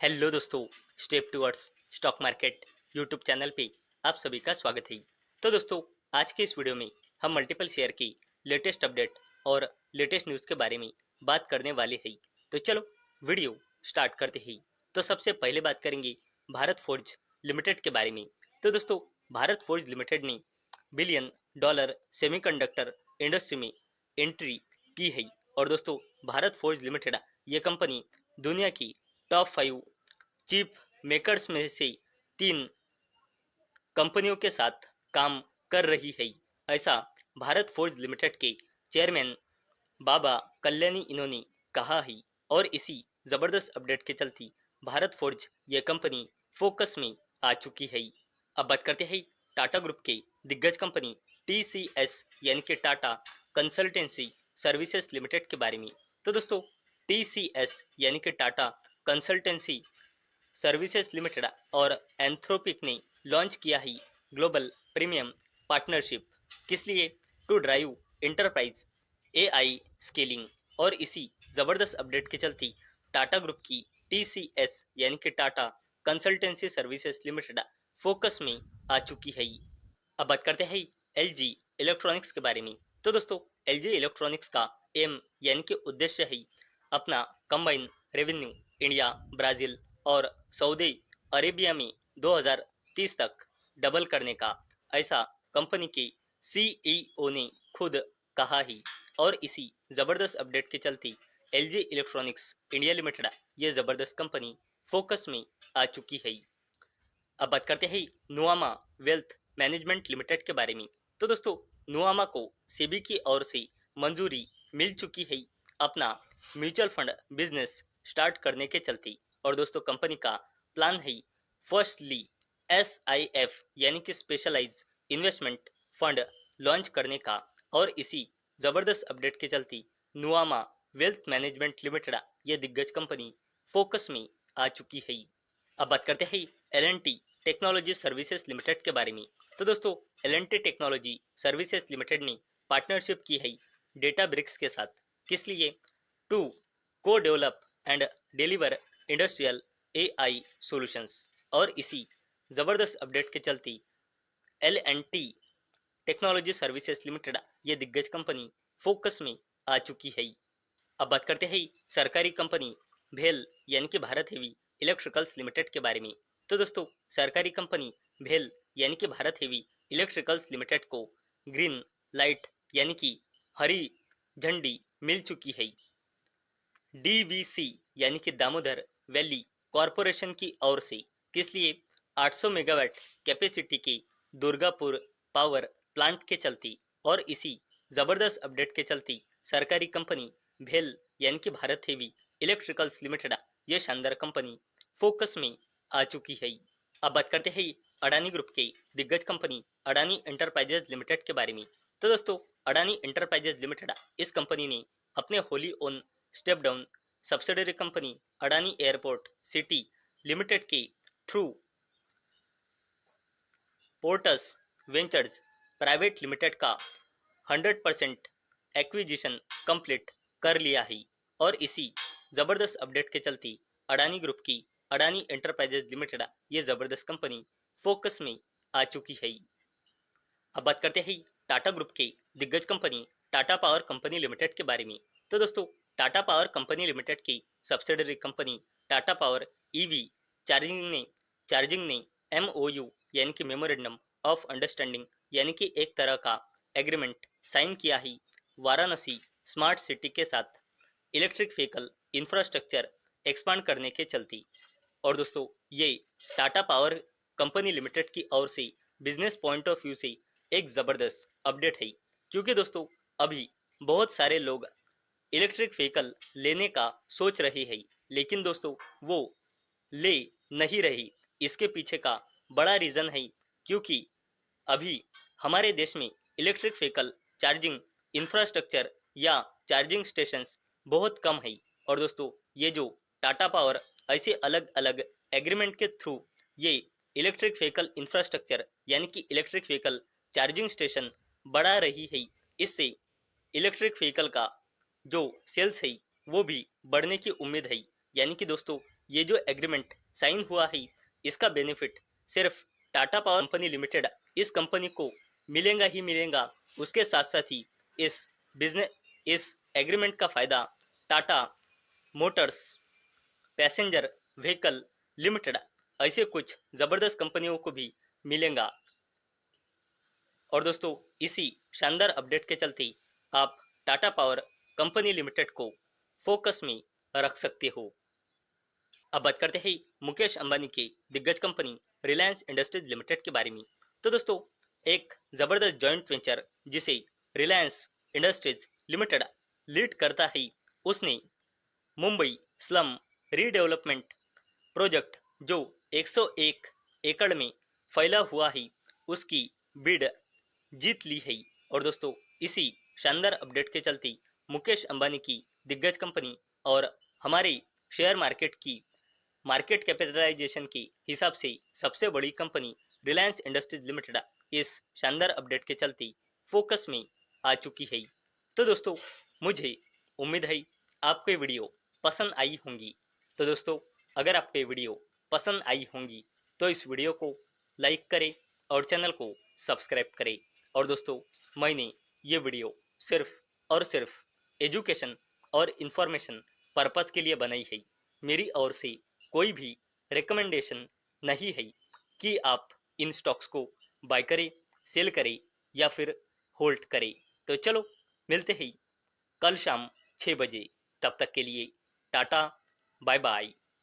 Hello दोस्तों, step towards stock market YouTube channel पे आप सभी का स्वागत है। तो दोस्तों, आज के इस वीडियो में हम मल्टीपल शेयर की लेटेस्ट अपडेट और लेटेस्ट न्यूज़ के बारे में बात करने वाले हैं। तो चलो वीडियो स्टार्ट करते हैं। तो सबसे पहले बात करेंगे भारत फोर्ज लिमिटेड के बारे में। तो दोस्तों, भारत फोर्ज लिमिटेड ने बिलियन डॉलर सेमीकंडक्टर इंडस्ट्री में एंट्री की है। और दोस्तों, भारत फोर्ज लिमिटेड ये कंपनी दुनिया की टॉप 5 चिप मेकर्स में से 3 कंपनियों के साथ काम कर रही है। ऐसा भारत फोर्ज लिमिटेड के चेयरमैन बाबा कल्याणी इन्होंने कहा है। और इसी जबरदस्त अपडेट के चलते भारत फोर्ज ये कंपनी फोकस में आ चुकी है। अब बात करते हैं टाटा ग्रुप के दिग्गज कंपनी टीसीएस यानी कि टाटा कंसल्टेंसी सर्विसेज लिमिटेड के बारे में। तो दोस्तों, टीसीएस यानी कि टाटा कंसल्टेंसी सर्विसेज लिमिटेड और एंथ्रोपिक ने लॉन्च किया है ग्लोबल प्रीमियम पार्टनरशिप। किस लिए? To drive enterprise AI scaling. और इसी जबरदस्त अपडेट के चलते टाटा ग्रुप की टीसीएस यानी कि Tata Consultancy Services limited focus में आ चुकी है। अब बात करते हैं एलजी इलेक्ट्रॉनिक्स के बारे में। तो दोस्तों, एलजी इलेक्ट्रॉनिक्स का एम यानी कि उद्देश्य है अपना कंबाइन रेवेन्यू इंडिया, ब्राजील और सऊदी अरेबिया में 2030 तक डबल करने का। ऐसा कंपनी के सीईओ ने खुद कहा है। और इसी जबरदस्त अपडेट के चलते एलजी इलेक्ट्रॉनिक्स इंडिया लिमिटेड ये जबरदस्त कंपनी फोकस में आ चुकी है। अब बात करते हैं नुआमा वेल्थ मैनेजमेंट लिमिटेड के बारे में। तो दोस्तों, नुआमा को सेबी की ओर से मंजूरी मिल चुकी है अपना म्यूचुअल फंड बिजनेस स्टार्ट करने के चलते। और दोस्तों, कंपनी का प्लान है फर्स्टली एसआईएफ यानी कि स्पेशलाइज इन्वेस्टमेंट फंड लॉन्च करने का। और इसी जबरदस्त अपडेट के चलते नुआमा वेल्थ मैनेजमेंट लिमिटेड ये दिग्गज कंपनी फोकस में आ चुकी है। अब बात करते हैं एल टेक्नोलॉजी सर्विसेज लिमिटेड के बारे में। तो दोस्तों, एल टेक्नोलॉजी सर्विसेज लिमिटेड ने पार्टनरशिप की है डेटा ब्रिक्स के साथ। किस लिए? टू को develop and deliver industrial AI solutions. और इसी जबरदस्त अपडेट के चलते L&T टेक्नोलॉजी सर्विसेज लिमिटेड ये दिग्गज कंपनी फोकस में आ चुकी है। अब बात करते हैं सरकारी कंपनी भेल यानी कि भारत हेवी इलेक्ट्रिकल्स लिमिटेड के बारे में। तो दोस्तों, सरकारी कंपनी भेल यानी कि भारत हेवी इलेक्ट्रिकल्स लिमिटेड को ग्रीन लाइट यानी कि हरी झंडी मिल चुकी है डीवीसी यानी कि दामोदर वैली कॉरपोरेशन की ओर से। किस लिए? 800 मेगावाट कैपेसिटी के दुर्गापुर पावर प्लांट के चलती। और इसी जबरदस्त अपडेट के चलती सरकारी कंपनी भेल यानी कि भारत हेवी इलेक्ट्रिकल्स लिमिटेड ये शानदार कंपनी फोकस में आ चुकी है। अब बात करते हैं अडानी ग्रुप के दिग्गज कंपनी अडानी एंटरप्राइजेज लिमिटेड के बारे में। तो दोस्तों, अडानी एंटरप्राइजेज लिमिटेड इस कंपनी ने अपने wholly owned step down subsidiary company Adani airport city limited के through ports ventures private limited का 100% एक्विजिशन कंप्लीट कर लिया है। और इसी जबरदस्त अपडेट के चलते अडानी ग्रुप की अडानी एंटरप्राइजेज लिमिटेड ये जबरदस्त कंपनी फोकस में आ चुकी है। अब बात करते हैं टाटा ग्रुप के दिग्गज company Tata power company limited के बारे में। तो दोस्तों, टाटा पावर कंपनी लिमिटेड की subsidiary company Tata power EV charging ने एमओयू यानी कि मेमोरेंडम ऑफ अंडरस्टैंडिंग यानी कि एक तरह का एग्रीमेंट साइन किया है वाराणसी स्मार्ट सिटी के साथ इलेक्ट्रिक व्हीकल इंफ्रास्ट्रक्चर एक्सपांड करने के चलती। और दोस्तों, ये टाटा पावर कंपनी लिमिटेड की ओर से बिजनेस पॉइंट ऑफ व्यू से एक ज़बरदस्त अपडेट है। क्योंकि दोस्तों, अभी बहुत सारे लोग इलेक्ट्रिक व्हीकल लेने का सोच रहे हैं, लेकिन दोस्तों वो ले नहीं रही। इसके पीछे का बड़ा रीज़न है क्योंकि अभी हमारे देश में इलेक्ट्रिक व्हीकल चार्जिंग इंफ्रास्ट्रक्चर या चार्जिंग स्टेशंस बहुत कम है। और दोस्तों, ये जो टाटा पावर ऐसे अलग अलग एग्रीमेंट के थ्रू ये इलेक्ट्रिक व्हीकल इंफ्रास्ट्रक्चर यानी कि इलेक्ट्रिक व्हीकल चार्जिंग स्टेशन बढ़ा रही है, इससे इलेक्ट्रिक व्हीकल का जो सेल्स है वो भी बढ़ने की उम्मीद है। यानी कि दोस्तों ये जो एग्रीमेंट साइन हुआ है इसका बेनिफिट सिर्फ टाटा पावर कंपनी लिमिटेड इस कंपनी को मिलेगा ही मिलेगा। उसके साथ साथ ही इस एग्रीमेंट का फायदा Tata Motors passenger vehicle limited ऐसे कुछ जबरदस्त कंपनियों को भी मिलेगा। और दोस्तों इसी शानदार अपडेट के चलते आप टाटा पावर कंपनी लिमिटेड को फोकस में रख सकते हो। अब बात करते हैं मुकेश अंबानी की दिग्गज कंपनी रिलायंस इंडस्ट्रीज लिमिटेड के बारे में। तो दोस्तों एक जबरदस्त जॉइंट वेंचर जिसे रिलायंस इंडस्ट्रीज लिमिटेड लीड करता है उसने मुंबई स्लम रीडेवलपमेंट प्रोजेक्ट जो 101 एकड़ में फैला हुआ है उसकी बिड जीत ली है। और दोस्तों इसी शानदार अपडेट के चलते मुकेश अंबानी की दिग्गज कंपनी और हमारे शेयर मार्केट की मार्केट कैपिटलाइजेशन के हिसाब से सबसे बड़ी कंपनी रिलायंस इंडस्ट्रीज लिमिटेड इस शानदार अपडेट के चलते फोकस में आ चुकी है। तो दोस्तों मुझे उम्मीद है आपको ये वीडियो पसंद आई होंगी। तो दोस्तों अगर आपको ये वीडियो पसंद आई होंगी तो इस वीडियो को लाइक करें और चैनल को सब्सक्राइब करें। और दोस्तों मैंने ये वीडियो सिर्फ और सिर्फ एजुकेशन और इंफॉर्मेशन पर्पज़ के लिए बनाई है। मेरी ओर से कोई भी रिकमेंडेशन नहीं है कि आप इन स्टॉक्स को बाय करें, सेल करें या फिर होल्ड करें। तो चलो मिलते हैं कल शाम 6 बजे। तब तक के लिए टाटा, बाय बाय।